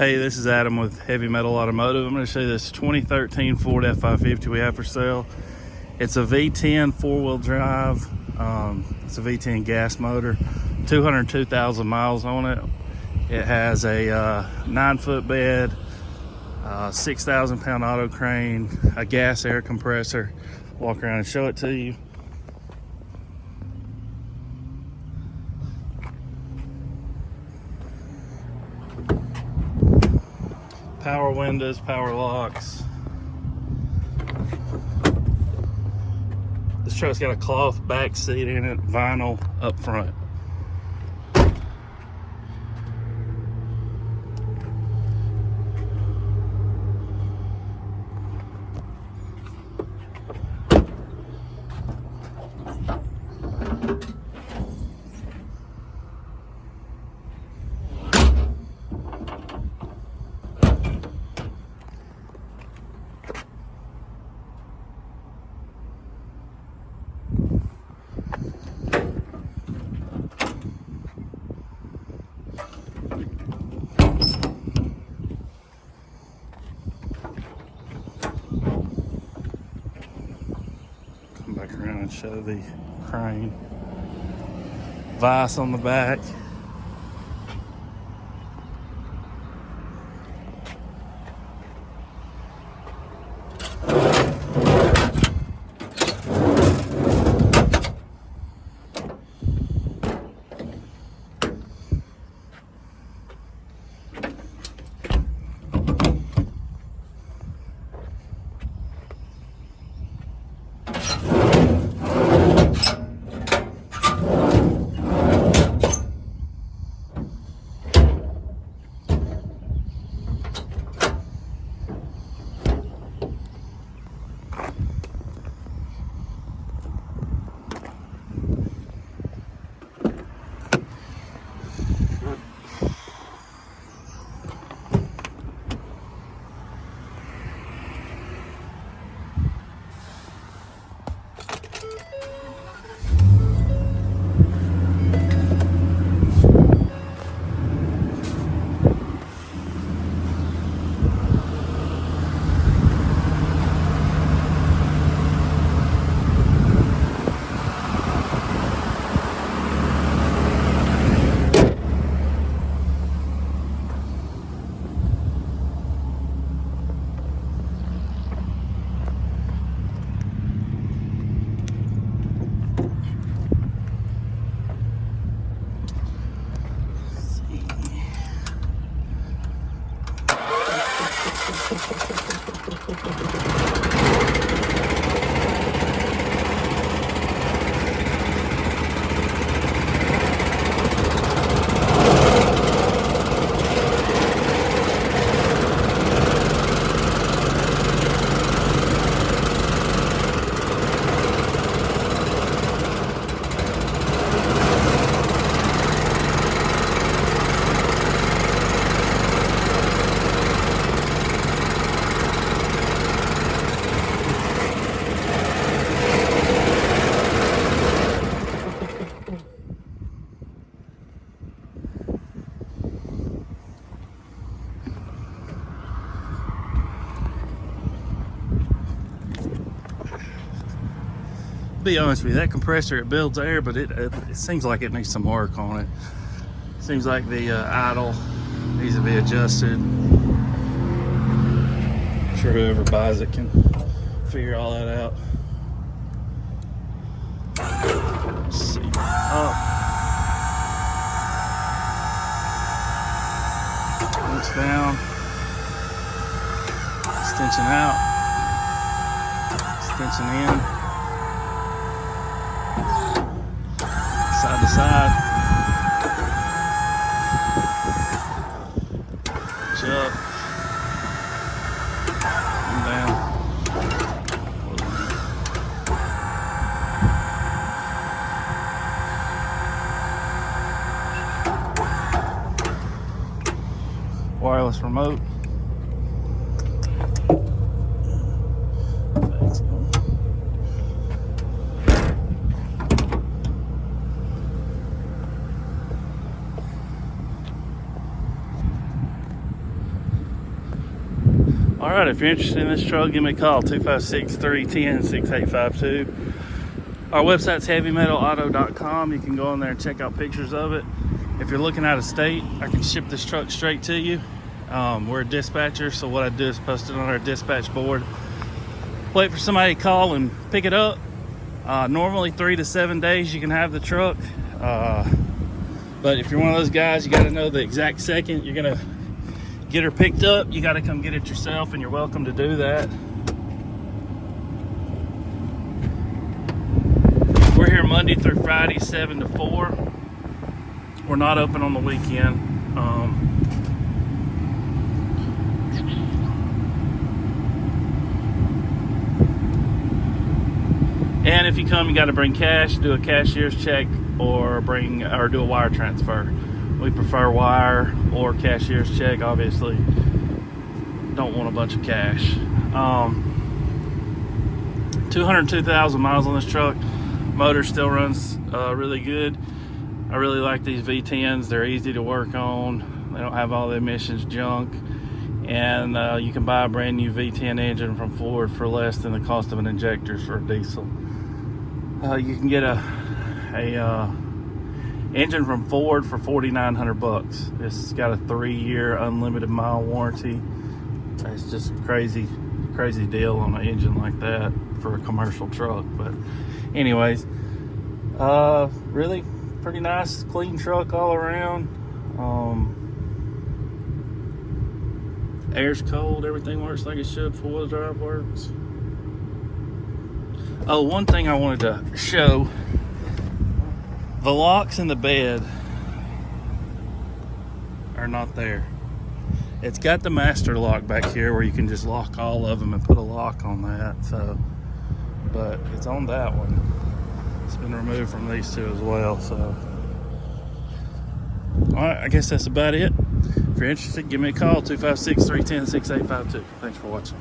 Hey, this is Adam with Heavy Metal Automotive. I'm going to show you this 2013 Ford F550 we have for sale. It's a V10 four-wheel drive. It's a V10 gas motor, 202,000 miles on it. It has a 9-foot bed, 6,000 pound auto crane, a gas air compressor. Walk around and show it to you. Power windows, power locks. This truck's got a cloth back seat in it, vinyl up front. Back around and show the crane. Vise on the back. Be honest with you, that compressor, it builds air, but it seems like it needs some work on it. Seems like the idle needs to be adjusted. I'm sure whoever buys it can figure all that out. Let's see. Up. Winch down. Extension out. Extension in. Side to side. Up. And down. Wireless remote. All right, if you're interested in this truck, give me a call, 256-310-6852. Our website's heavymetalauto.com. You can go on there and check out pictures of it. If you're looking out of state, I can ship this truck straight to you. We're a dispatcher, so what I do is post it on our dispatch board, wait for somebody to call and pick it up. Normally 3 to 7 days you can have the truck. But if you're one of those guys, you got to know the exact second you're going to get her picked up, you got to come get it yourself, and you're welcome to do that. We're here Monday through Friday, 7 to 4. We're not open on the weekend. And if you come, you got to bring cash, do a cashier's check, or do a wire transfer. We prefer wire or cashier's check. Obviously, don't want a bunch of cash. 202,000 miles on this truck. Motor still runs really good. I really like these V10s. They're easy to work on. They don't have all the emissions junk. And you can buy a brand new V10 engine from Ford for less than the cost of an injector for a diesel. You can get a engine from Ford for $4,900. It's got a 3-year unlimited mile warranty. It's just a crazy deal on an engine like that for a commercial truck. But anyways, really pretty nice, clean truck all around. Air's cold, everything works like it should, 4-wheel drive works. Oh, one thing I wanted to show, the locks in the bed are not there. It's got the master lock back here where you can just lock all of them and put a lock on that. So, but it's on that one. It's been removed from these two as well. So, all right, I guess that's about it. If you're interested, give me a call, 256-310-6852. Thanks for watching.